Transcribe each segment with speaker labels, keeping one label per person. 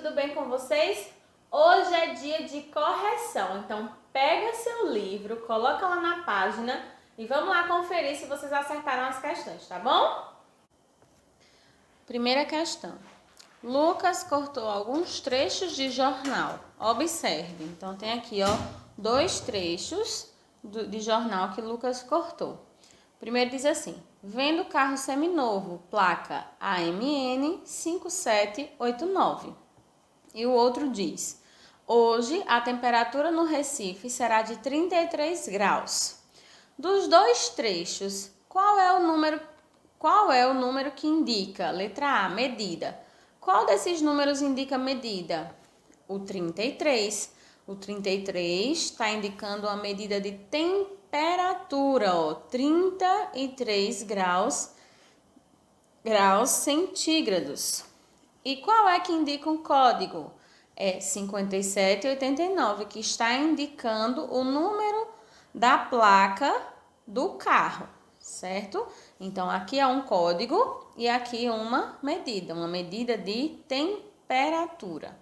Speaker 1: tudo bem com vocês? Hoje é dia de correção, então pega seu livro, coloca lá na página e vamos lá conferir se vocês acertaram as questões, tá bom? Primeira questão. Lucas cortou alguns trechos de jornal. Observe, então tem aqui, dois trechos de jornal que Lucas cortou. Primeiro diz assim: vendo carro seminovo, placa AMN 5789. E o outro diz: hoje a temperatura no Recife será de 33 graus. Dos dois trechos, qual é o número que indica? Letra A, medida. Qual desses números indica medida? O 33. O 33 está indicando a medida de temperatura, 33 graus centígrados. E qual é que indica um código? É 5789, que está indicando o número da placa do carro, certo? Então, aqui é um código e aqui uma medida de temperatura.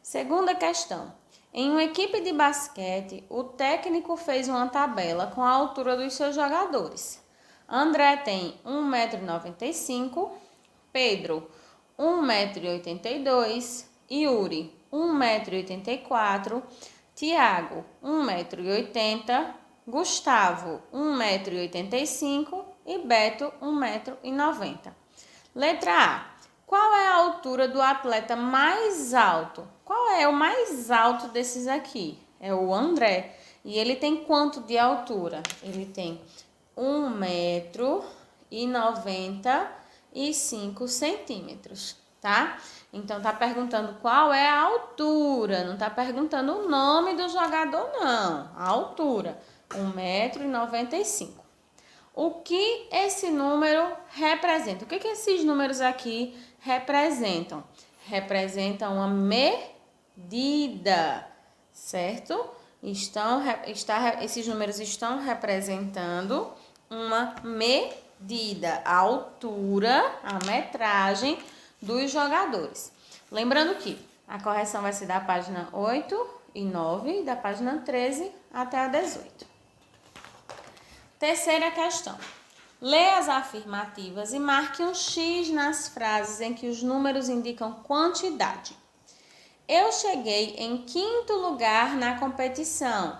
Speaker 1: Segunda questão. Em uma equipe de basquete, o técnico fez uma tabela com a altura dos seus jogadores. André tem 1,95 m, Pedro 1,82 m, Yuri 1,84 m, Tiago 1,80 m, Gustavo 1,85 m e Beto 1,90 m. Letra A. Qual é a altura do atleta mais alto? Qual é o mais alto desses aqui? É o André. E ele tem quanto de altura? Ele tem 1,95 m, tá? Então, tá perguntando qual é a altura, não tá perguntando o nome do jogador, não. A altura, 1,95 m. O que esse número representa? O que esses números aqui representam? Representam uma medida, certo? Esses números estão representando uma medida, a altura, a metragem dos jogadores. Lembrando que a correção vai ser da página 8 e 9, da página 13 até a 18. Terceira questão. Lê as afirmativas e marque um X nas frases em que os números indicam quantidade. Eu cheguei em quinto lugar na competição.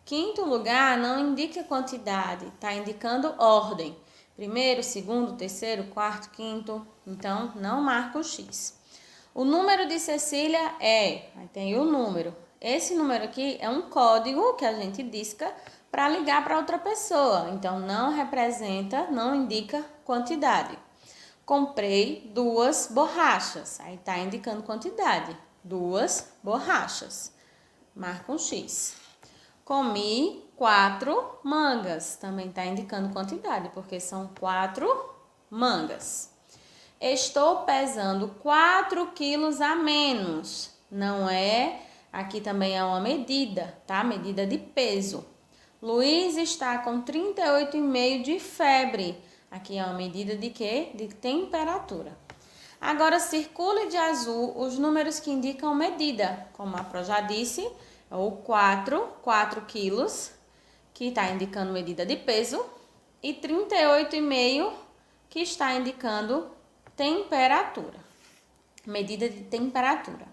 Speaker 1: Quinto lugar não indica quantidade, está indicando ordem. Primeiro, segundo, terceiro, quarto, quinto. Então, não marca o X. O número de Cecília aí tem o número. Esse número aqui é um código que a gente disca para ligar para outra pessoa. Então, não representa, não indica quantidade. Comprei 2 borrachas. Aí está indicando quantidade. 2 borrachas. Marca um X. Comi 4 mangas. Também está indicando quantidade, porque são 4 mangas. Estou pesando 4 quilos a menos. Não é, aqui também é uma medida, tá? Medida de peso. Luiz está com 38,5 de febre. Aqui é uma medida de quê? De temperatura. Agora, circule de azul os números que indicam medida. Como a Pro já disse, é o 4 quilos, que está indicando medida de peso, e 38,5, que está indicando temperatura. Medida de temperatura.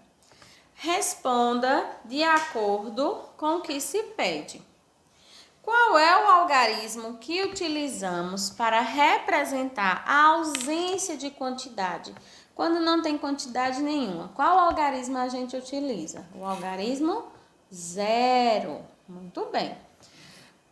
Speaker 1: Responda de acordo com o que se pede. Qual é o algarismo que utilizamos para representar a ausência de quantidade? Quando não tem quantidade nenhuma, qual algarismo a gente utiliza? O algarismo zero. Muito bem.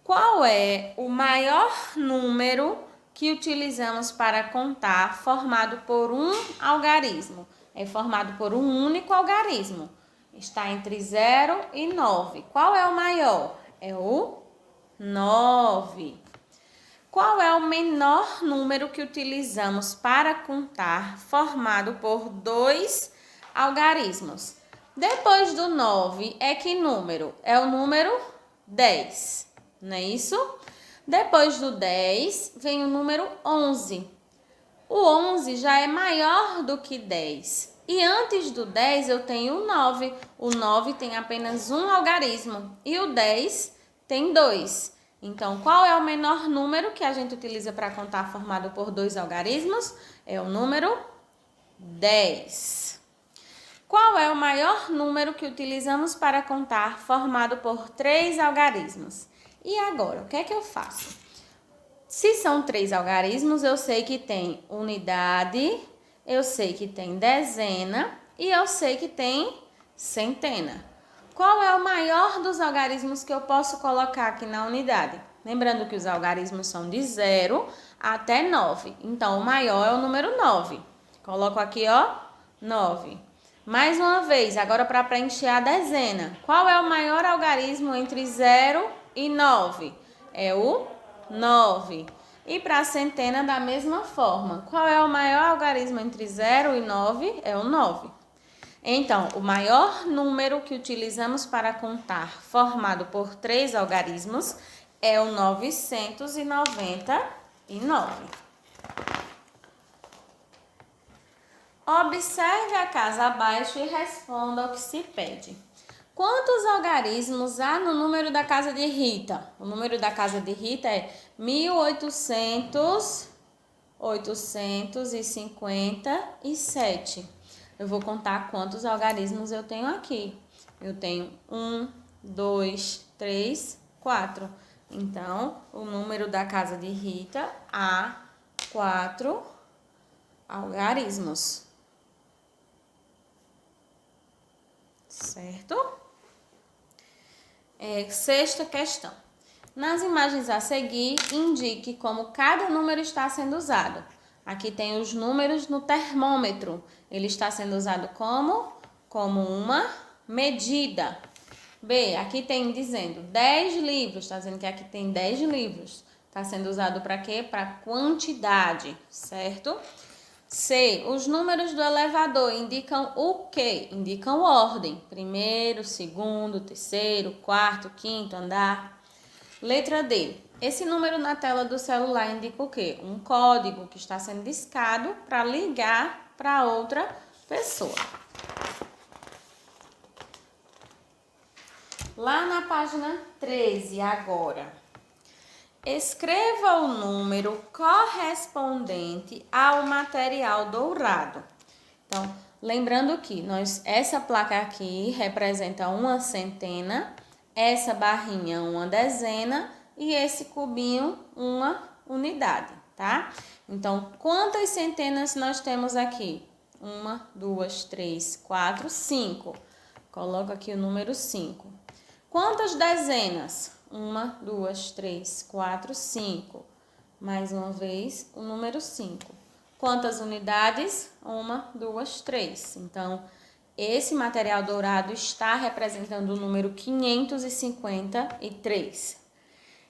Speaker 1: Qual é o maior número que utilizamos para contar formado por um algarismo? É formado por um único algarismo. Está entre 0 e 9. Qual é o maior? É o 9. Qual é o menor número que utilizamos para contar formado por 2 algarismos? Depois do 9 é que número? É o número 10, não é isso? Depois do 10 vem o número 11. O 11 já é maior do que 10. E antes do 10 eu tenho o 9. O 9 tem apenas um algarismo. E o 10 tem 2. Então, qual é o menor número que a gente utiliza para contar formado por 2 algarismos? É o número 10. Qual é o maior número que utilizamos para contar formado por 3 algarismos? E agora, o que é que eu faço? Se são 3 algarismos, eu sei que tem unidade, eu sei que tem dezena e eu sei que tem centena. Qual é o maior dos algarismos que eu posso colocar aqui na unidade? Lembrando que os algarismos são de 0 até 9. Então, o maior é o número 9. Coloco aqui, ó, 9. Mais uma vez, agora para preencher a dezena. Qual é o maior algarismo entre 0 e 9? É o 9. E para a centena, da mesma forma. Qual é o maior algarismo entre 0 e 9? É o 9. Então, o maior número que utilizamos para contar, formado por 3 algarismos, é o 999. Observe a casa abaixo e responda ao que se pede. Quantos algarismos há no número da casa de Rita? O número da casa de Rita é 1857. Eu vou contar quantos algarismos eu tenho aqui. Eu tenho 1, 2, 3, 4. Então, o número da casa de Rita há 4 algarismos. Certo? Sexta questão. Nas imagens a seguir, indique como cada número está sendo usado. Aqui tem os números no termômetro. Ele está sendo usado como? Como uma medida. B, aqui tem dizendo 10 livros. Está dizendo que aqui tem 10 livros. Está sendo usado para quê? Para quantidade, certo? C, os números do elevador indicam o quê? Indicam ordem. Primeiro, segundo, terceiro, quarto, quinto andar. Letra D. Esse número na tela do celular indica o quê? Um código que está sendo discado para ligar para outra pessoa. Lá na página 13 agora. Escreva o número correspondente ao material dourado. Então, lembrando que essa placa aqui representa uma centena, essa barrinha uma dezena e esse cubinho uma unidade, tá? Então, quantas centenas nós temos aqui? 1, 2, 3, 4, 5. Coloco aqui o número 5. Quantas dezenas? 1, 2, 3, 4, 5. Mais uma vez, o número 5. Quantas unidades? 1, 2, 3. Então, esse material dourado está representando o número 553.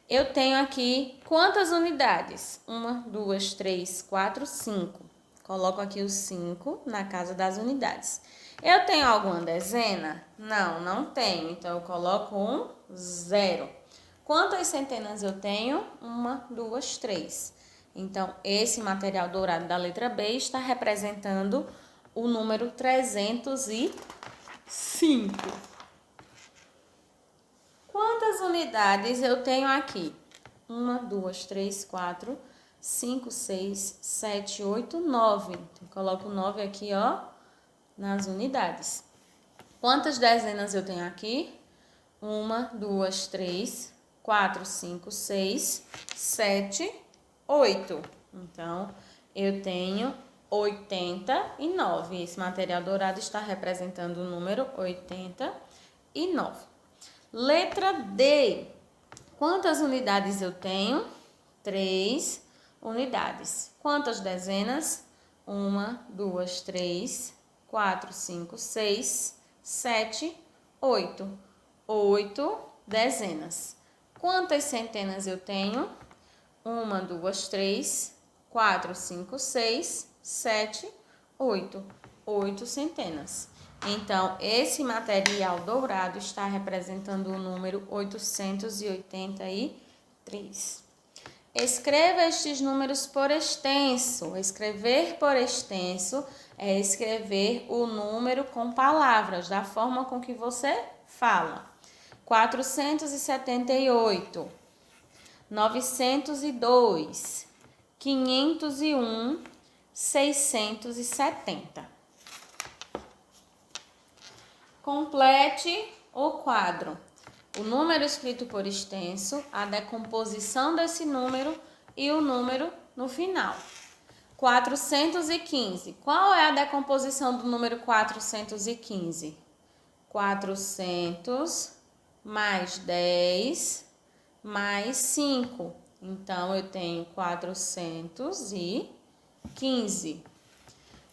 Speaker 1: Eu tenho aqui quantas unidades? 1, 2, 3, 4, 5. Coloco aqui os 5 na casa das unidades. Eu tenho alguma dezena? Não, não tenho. Então, eu coloco um 0. Quantas centenas eu tenho? 1, 2, 3. Então, esse material dourado da letra B está representando o número 305. Quantas unidades eu tenho aqui? 1, 2, 3, 4, 5, 6, 7, 8, 9. Então, coloco 9 aqui, ó, nas unidades. Quantas dezenas eu tenho aqui? 1, 2, 3, 4, 5, 6, 7, 8. Então, eu tenho 89. Esse material dourado está representando o número 89. Letra D. Quantas unidades eu tenho? 3 unidades. Quantas dezenas? 1, 2, 3, 4, 5, 6, 7, 8. 8 dezenas. Quantas centenas eu tenho? 1, 2, 3, 4, 5, 6, 7, 8. 8 centenas. Então, esse material dourado está representando o número 883. Escreva estes números por extenso. Escrever por extenso é escrever o número com palavras, da forma com que você fala. 478, 902, 501, 670. Complete o quadro. O número escrito por extenso, a decomposição desse número e o número no final. 415. Qual é a decomposição do número 415? 400 mais 10 mais 5. Então, eu tenho 415.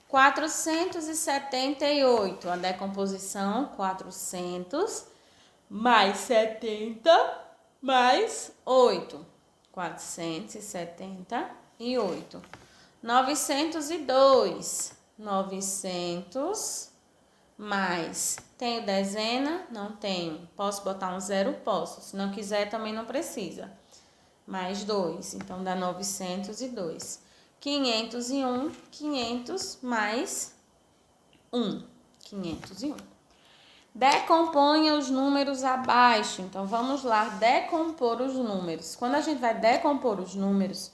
Speaker 1: 478. A decomposição, 400 mais 70 mais 8. 478. 902. 900 mais. Tenho dezena? Não tenho. Posso botar um zero? Posso. Se não quiser, também não precisa. Mais 2. Então, dá 902. 501. 500 mais 1. 501. Decomponha os números abaixo. Então, vamos lá decompor os números. Quando a gente vai decompor os números,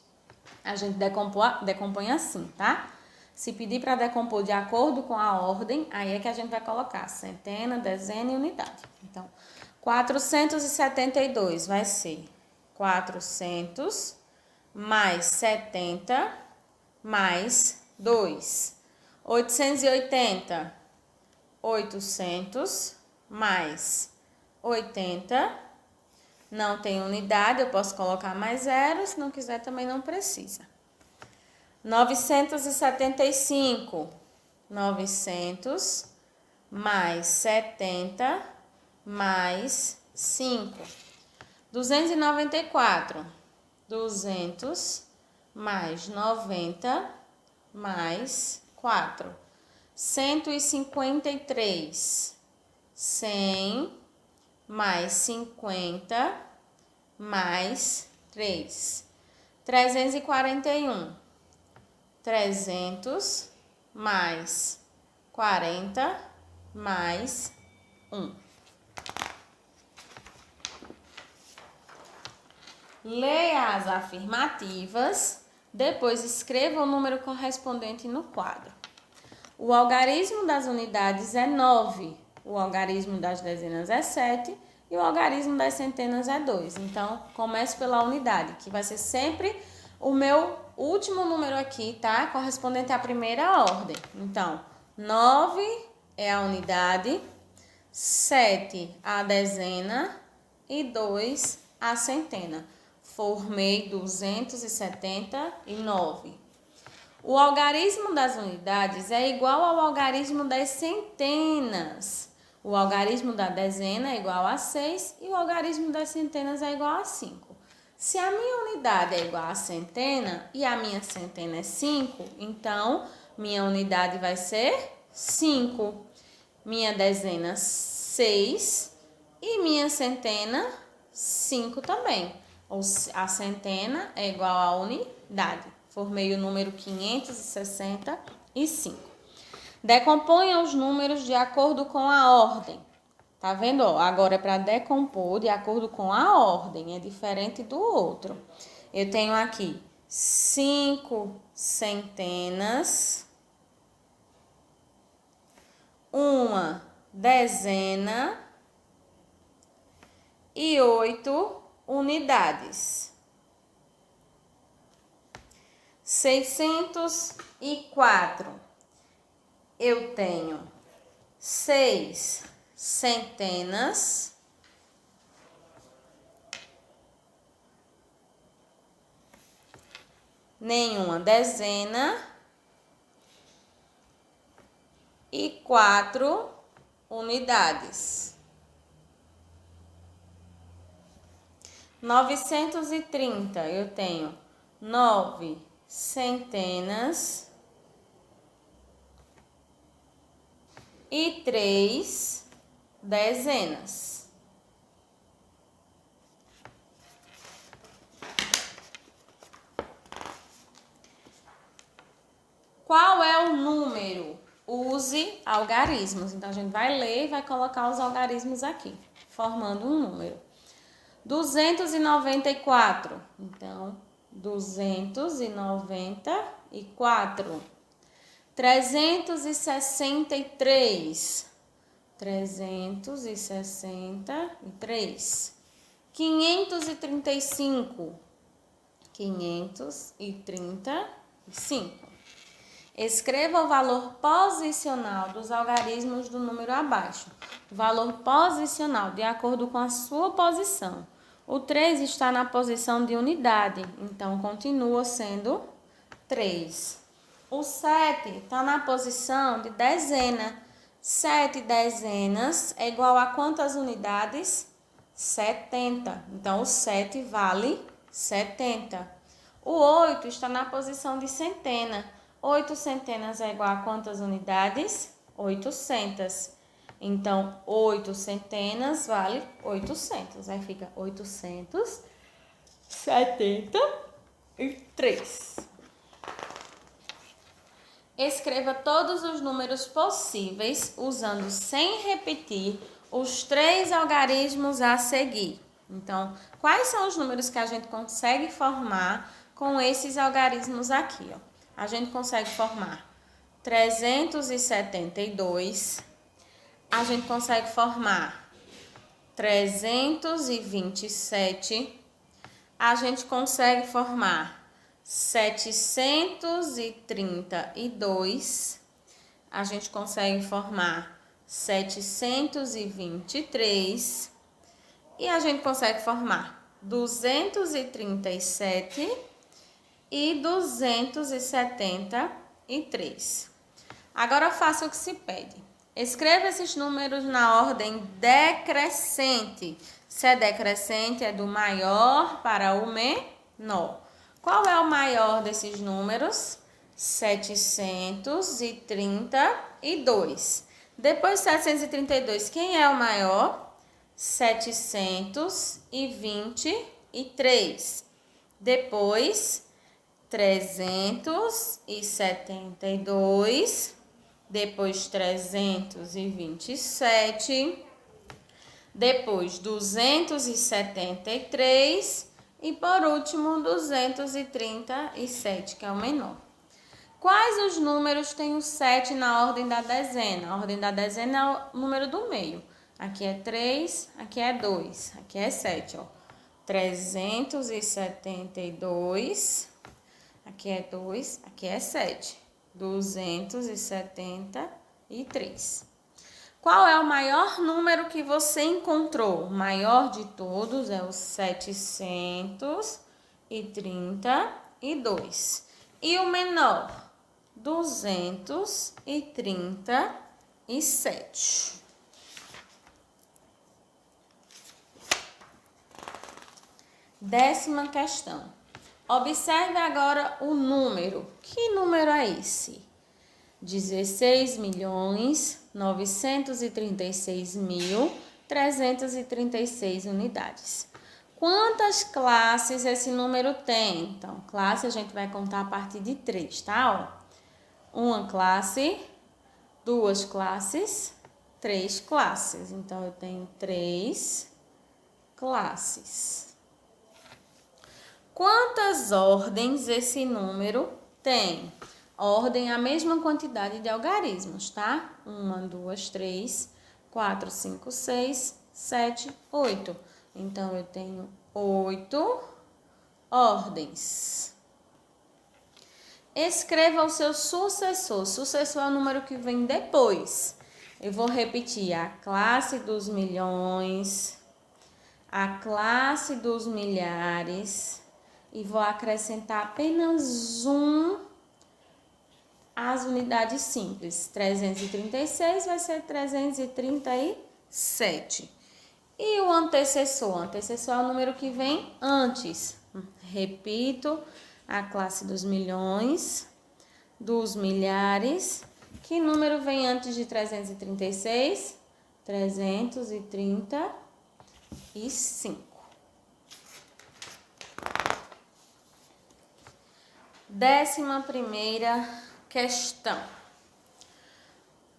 Speaker 1: a gente decompõe assim, tá? Se pedir para decompor de acordo com a ordem, aí é que a gente vai colocar centena, dezena e unidade. Então, 472 vai ser 400 mais 70 mais 2. 880, 800 mais 80. Não tem unidade, eu posso colocar mais zero, se não quiser também não precisa. 975, 900 mais 70 mais 5. 294, 200 mais 90 mais 4. 153, 100 mais 50 mais 3. 341, 300 mais 40 mais 1. Leia as afirmativas, depois escreva o número correspondente no quadro. O algarismo das unidades é 9, o algarismo das dezenas é 7 e o algarismo das centenas é 2. Então, comece pela unidade, que vai ser sempre o meu último número aqui, tá? Correspondente à primeira ordem. Então, 9 é a unidade, 7 a dezena e 2 a centena. Formei 279. O algarismo das unidades é igual ao algarismo das centenas. O algarismo da dezena é igual a 6 e o algarismo das centenas é igual a 5. Se a minha unidade é igual a centena e a minha centena é 5, então minha unidade vai ser 5. Minha dezena 6 e minha centena 5 também. A centena é igual à unidade. Formei o número 565. Decomponha os números de acordo com a ordem. Tá vendo? Agora é para decompor de acordo com a ordem. É diferente do outro. Eu tenho aqui 5 centenas, uma dezena e 8 unidades. 604. Eu tenho 6 centenas, nenhuma dezena e 4 unidades. 930, eu tenho 9 centenas e 3 dezenas. use algarismos. Então, a gente vai ler e vai colocar os algarismos aqui, formando um número. 294. Então, 294. 363. 363. 535. 535. Escreva o valor posicional dos algarismos do número abaixo. O valor posicional, de acordo com a sua posição. O 3 está na posição de unidade, então continua sendo 3. O 7 está na posição de dezena. 7 dezenas é igual a quantas unidades? 70. Então, o 7 vale 70. O 8 está na posição de centena. 8 centenas é igual a quantas unidades? 800. Então, 8 centenas vale 800. Aí fica 873. Escreva todos os números possíveis, usando sem repetir os 3 algarismos a seguir. Então, quais são os números que a gente consegue formar com esses algarismos aqui, ó? A gente consegue formar 372, a gente consegue formar 327, a gente consegue formar 732, a gente consegue formar 723 e a gente consegue formar 237 e 273. Agora faça o que se pede. Escreva esses números na ordem decrescente. Se é decrescente, é do maior para o menor. Qual é o maior desses números? 732. Depois de 732, quem é o maior? 723. Depois, 372. Depois, 327. Depois, 273. E por último, 237, que é o menor. Quais os números têm o 7 na ordem da dezena? A ordem da dezena é o número do meio. Aqui é 3, aqui é 2, aqui é 7, ó. 372, aqui é 2, aqui é 7. 273. Qual é o maior número que você encontrou? O maior de todos é o 732. E o menor? 237. Décima questão. Observe agora o número. Que número é esse? 16.936.336 unidades. Quantas classes esse número tem? Então, classe a gente vai contar a partir de 3, tá? Ó, uma classe, 2 classes, 3 classes. Então, eu tenho 3 classes. Quantas ordens esse número tem? Ordem é a mesma quantidade de algarismos, tá? 1, 2, 3, 4, 5, 6, 7, 8. Então, eu tenho 8 ordens. Escreva o seu sucessor. Sucessor é o número que vem depois. Eu vou repetir a classe dos milhões, a classe dos milhares e vou acrescentar apenas as unidades simples. 336 vai ser 337. E o antecessor? O antecessor é o número que vem antes. Repito, a classe dos milhões, dos milhares. Que número vem antes de 336? 335. 11ª questão.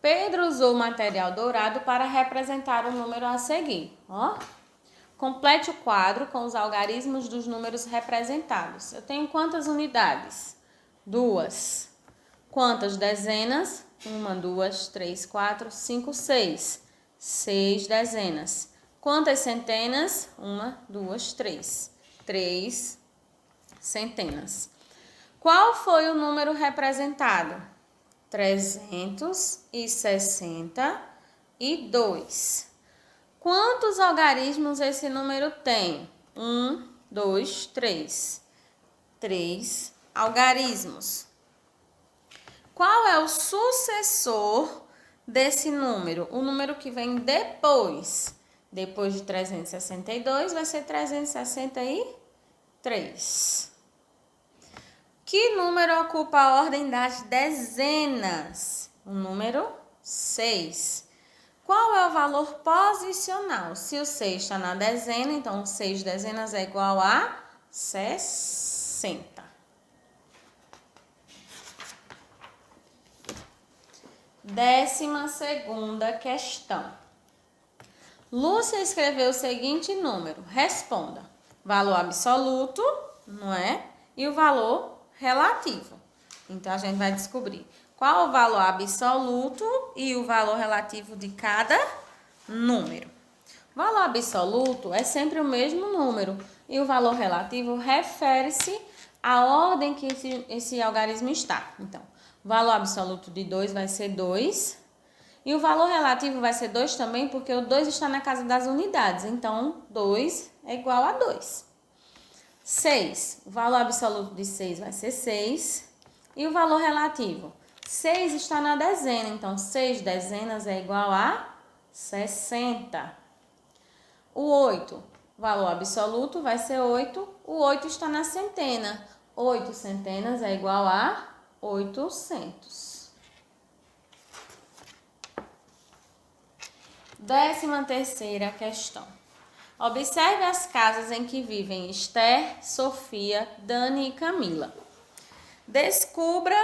Speaker 1: Pedro usou o material dourado para representar o número a seguir. Ó. Complete o quadro com os algarismos dos números representados. Eu tenho quantas unidades? 2. Quantas dezenas? 1, 2, 3, 4, 5, 6. 6 dezenas. Quantas centenas? 1, 2, 3. 3 centenas. Qual foi o número representado? 362. Quantos algarismos esse número tem? 1, 2, 3. 3 algarismos. Qual é o sucessor desse número? O número que vem depois. Depois de 362 vai ser 363. Que número ocupa a ordem das dezenas? O número 6. Qual é o valor posicional? Se o 6 está na dezena, então 6 dezenas é igual a 60. Décima segunda questão. Lúcia escreveu o seguinte número. Responda. Valor absoluto, não é? E o valor relativo. Então, a gente vai descobrir qual o valor absoluto e o valor relativo de cada número. O valor absoluto é sempre o mesmo número e o valor relativo refere-se à ordem que esse algarismo está. Então, o valor absoluto de 2 vai ser 2 e o valor relativo vai ser 2 também, porque o 2 está na casa das unidades. Então, 2 é igual a 2. 6. O valor absoluto de 6 vai ser 6 e o valor relativo 6 está na dezena, então 6 dezenas é igual a 60. O 8, valor absoluto vai ser 8, o 8 está na centena. 8 centenas é igual a 800. 13ª questão. Observe as casas em que vivem Esther, Sofia, Dani e Camila. Descubra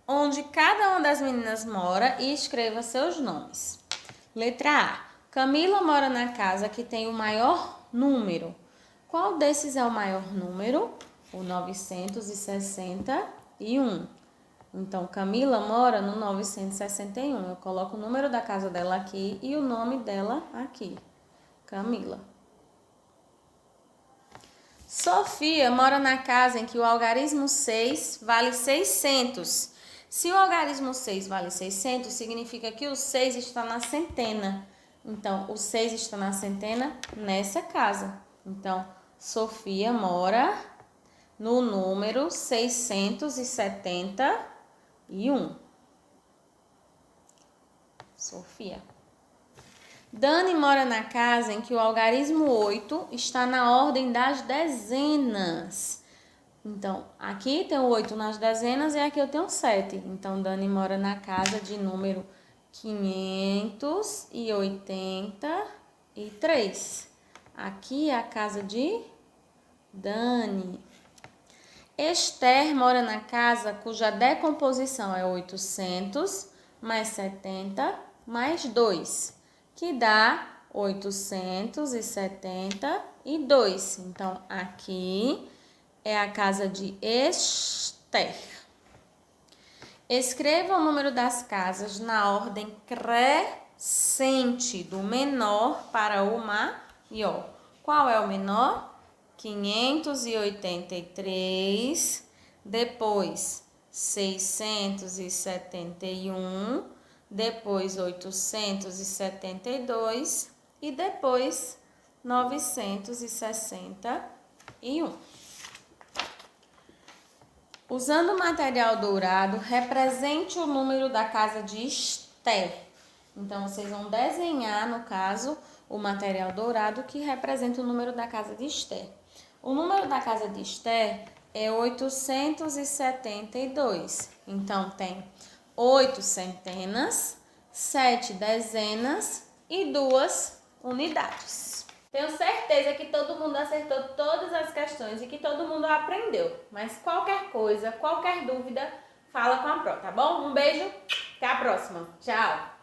Speaker 1: onde cada uma das meninas mora e escreva seus nomes. Letra A. Camila mora na casa que tem o maior número. Qual desses é o maior número? O 961. Então, Camila mora no 961. Eu coloco o número da casa dela aqui e o nome dela aqui. Camila. Sofia mora na casa em que o algarismo 6 vale 600. Se o algarismo 6 vale 600, significa que o 6 está na centena. Então, o 6 está na centena nessa casa. Então, Sofia mora no número 671. Sofia. Dani mora na casa em que o algarismo 8 está na ordem das dezenas. Então, aqui tem o 8 nas dezenas e aqui eu tenho 7. Então, Dani mora na casa de número 583. Aqui é a casa de Dani. Esther mora na casa cuja decomposição é 800 mais 70 mais 2. Que dá 872. Então, aqui é a casa de Esther. Escreva o número das casas na ordem crescente, do menor para o maior. Qual é o menor? 583, depois 671, depois 872 e depois 961. Usando o material dourado, represente o número da casa de Esther. Então, vocês vão desenhar, no caso, o material dourado que representa o número da casa de Esther. O número da casa de Esther é 872. Então, tem 8 centenas, 7 dezenas e 2 unidades. Tenho certeza que todo mundo acertou todas as questões e que todo mundo aprendeu. Mas qualquer coisa, qualquer dúvida, fala com a Pro, tá bom? Um beijo, até a próxima. Tchau!